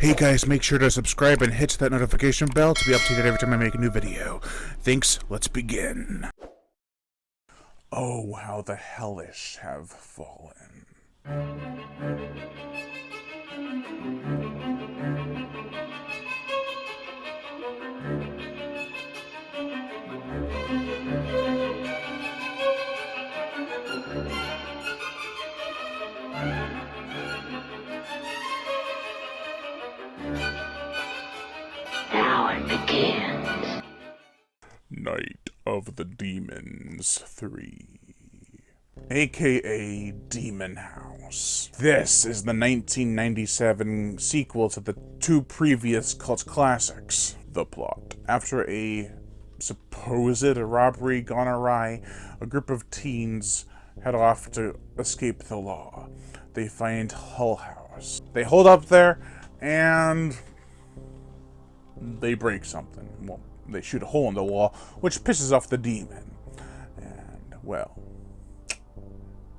Hey guys, make sure to subscribe and hit that notification bell to be updated every time I make a new video. Thanks, let's begin. Oh, how the hellish have fallen. Now it begins. Night of the Demons 3, aka Demon House. This is the 1997 sequel to the two previous cult classics. The plot: after a supposed robbery gone awry, a group of teens head off to escape the law. They find Hull House. They hold up there and they break something. Well, they shoot a hole in the wall, which pisses off the demon. And, well,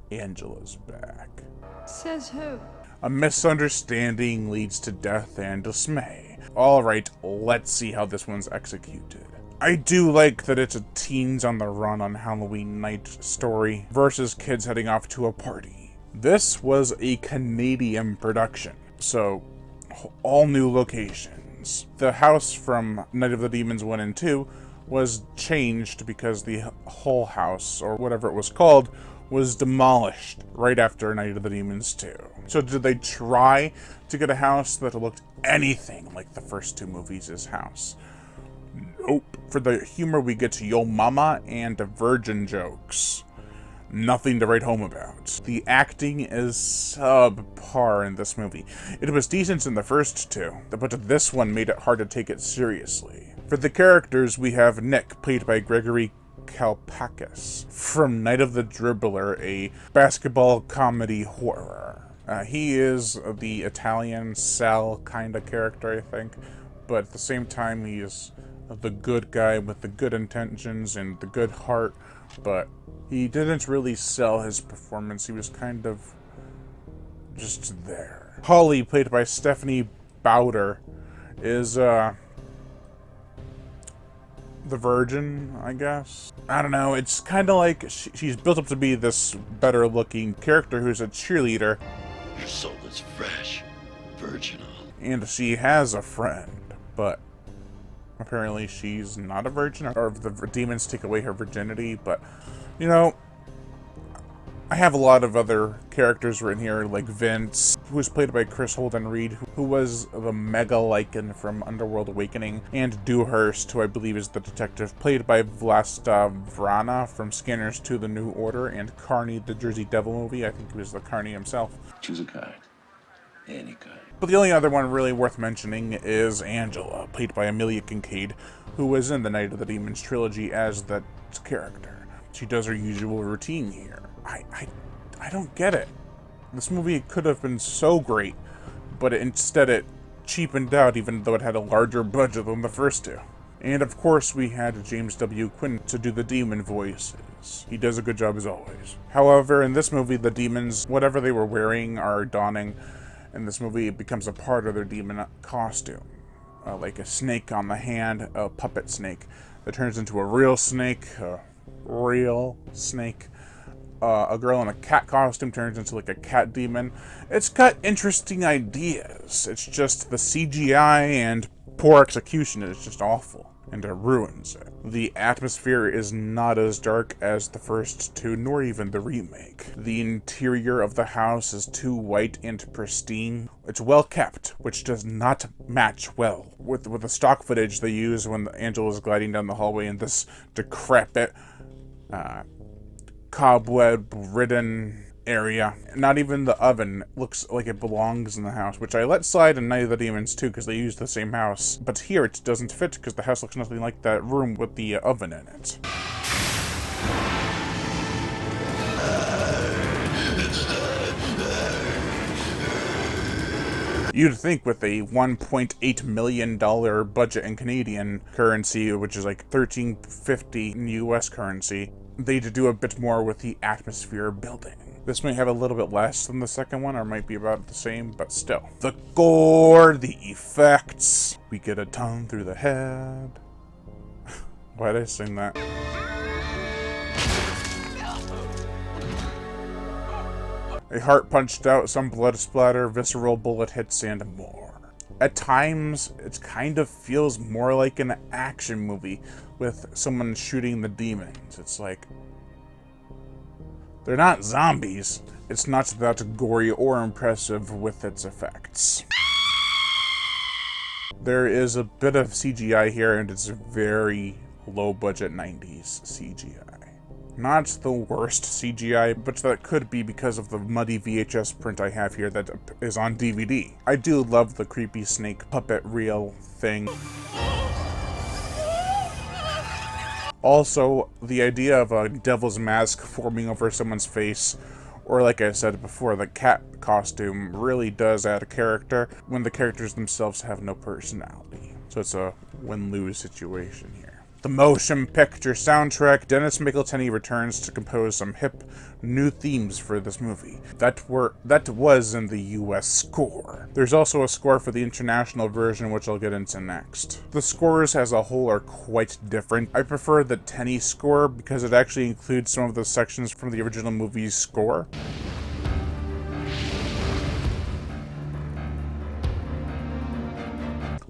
Angela's back. Says who? A misunderstanding leads to death and dismay. Alright, let's see how this one's executed. I do like that it's a teens on the run on Halloween night story versus kids heading off to a party. This was a Canadian production, so all new locations. The house from Night of the Demons 1 and 2 was changed because the Hull House, or whatever it was called, was demolished right after Night of the Demons 2. So did they try to get a house that looked anything like the first two movies' house? Nope. For the humor, we get Yo Mama and virgin jokes. Nothing to write home about. The acting is subpar in this movie. It was decent in the first two, but this one made it hard to take it seriously. For the characters, we have Nick, played by Gregory Kalpakis, from Night of the Dribbler, a basketball comedy horror. He is the Italian Sal kind of character, I think, but at the same time, he is the good guy with the good intentions and the good heart, but he didn't really sell his performance. He was kind of just there. Holly, played by Stephanie Bowder, is the virgin, I guess. I don't know, it's kind of like she's built up to be this better looking character who's a cheerleader. Your soul is fresh, virginal. And she has a friend, but apparently she's not a virgin, or the demons take away her virginity. But, you know, I have a lot of other characters written here, like Vince, who was played by Chris Holden-Reed, who was the Mega Lycan from Underworld Awakening, and Dewhurst, who I believe is the detective, played by Vlasta Vrana from Scanners to the New Order, and Carney, the Jersey Devil movie. I think he was the Carney himself. Choose a kind. Any kind. But the only other one really worth mentioning is Angela, played by Amelia Kincaid, who was in the Night of the Demons trilogy as that character. She does her usual routine here. I don't get it. This movie could have been so great, but instead it cheapened out, even though it had a larger budget than the first two. And of course we had James W. Quinn to do the demon voices. He does a good job as always. However, in this movie, the demons, whatever they were wearing or donning, in this movie, it becomes a part of their demon costume. Like a snake on the hand, a puppet snake that turns into a real snake, a girl in a cat costume turns into like a cat demon. It's got interesting ideas. It's just the CGI and poor execution is just awful, and it ruins it. The atmosphere is not as dark as the first two, nor even the remake. The interior of the house is too white and pristine. It's well kept, which does not match well with the stock footage they use when Angela is gliding down the hallway in this decrepit, cobweb-ridden area. Not even the oven looks like it belongs in the house, which I let slide in Night of the Demons too, because they used the same house. But here it doesn't fit, because the house looks nothing like that room with the oven in it. You'd think with a $1.8 million budget in Canadian currency, which is like $13.50 in US currency, they'd do a bit more with the atmosphere building. This might have a little bit less than the second one, or might be about the same, but still. The gore, the effects. We get a tongue through the head. Why did I sing that? A heart punched out, some blood splatter, visceral bullet hits, and more. At times, it kind of feels more like an action movie with someone shooting the demons. It's like, they're not zombies. It's not that gory or impressive with its effects. There is a bit of CGI here, and it's very low-budget 90s CGI. Not the worst CGI, but that could be because of the muddy VHS print I have here that is on DVD. I do love the creepy snake puppet reel thing. Also, the idea of a devil's mask forming over someone's face, or like I said before, the cat costume really does add a character when the characters themselves have no personality. So it's a win-lose situation here. The motion picture soundtrack, Dennis Mickleteny returns to compose some hip, new themes for this movie. That was in the US score. There's also a score for the international version, which I'll get into next. The scores as a whole are quite different. I prefer the Tenney score because it actually includes some of the sections from the original movie's score.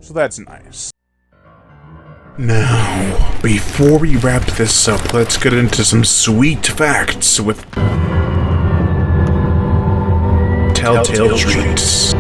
So that's nice. Now, before we wrap this up, let's get into some sweet facts with Telltale Treats.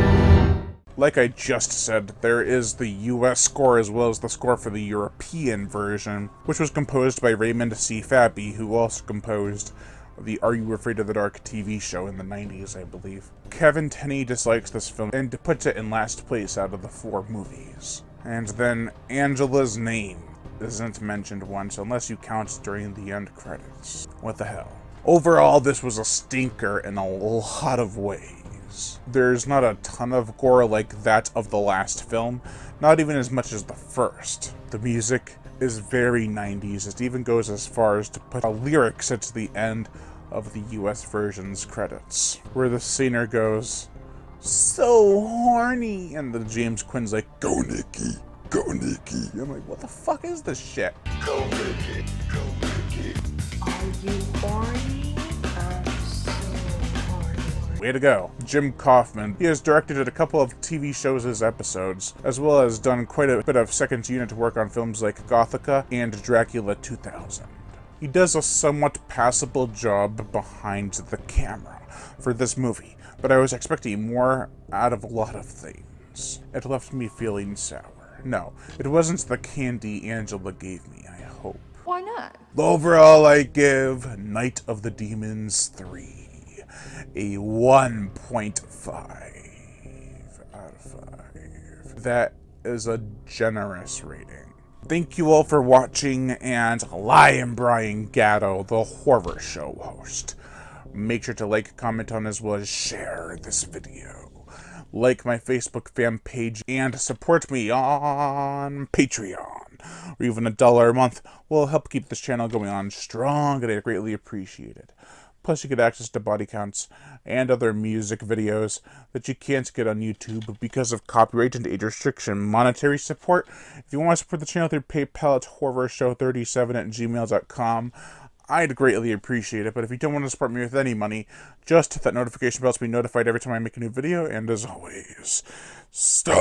Like I just said, there is the US score as well as the score for the European version, which was composed by Raymond C. Fabbie, who also composed the Are You Afraid of the Dark TV show in the 90s, I believe. Kevin Tenney dislikes this film and puts it in last place out of the 4 movies. And then Angela's name isn't mentioned once unless you count during the end credits. What the hell? Overall, this was a stinker in a lot of ways. There's not a ton of gore like that of the last film, not even as much as the first. The music is very 90s. It even goes as far as to put lyrics at the end of the US version's credits, where the singer goes, "So horny," and the James Quinn's like, "Go Nikki, go Nikki." I'm like, what the fuck is this shit? Go Ricky, go Ricky. Are you horny? I'm so horny. Way to go. Jim Kaufman. He has directed a couple of TV shows as episodes, as well as done quite a bit of second unit work on films like Gothica and Dracula 2000. He does a somewhat passable job behind the camera for this movie, but I was expecting more out of a lot of things. It left me feeling sour. No, it wasn't the candy Angela gave me, I hope. Why not? Overall, I give Night of the Demons 3 a 1.5 out of 5. That is a generous rating. Thank you all for watching, and I am Brian Gatto, the horror show host. Make sure to like, comment on, as well as share this video. Like my Facebook fan page, and support me on Patreon, or even $1 a month will help keep this channel going on strong, and I greatly appreciate it. Plus, you get access to body counts and other music videos that you can't get on YouTube because of copyright and age restriction. Monetary support, if you want to support the channel through PayPal at horrorshow37@gmail.com, I'd greatly appreciate it. But if you don't want to support me with any money, just hit that notification bell to be notified every time I make a new video. And as always, stay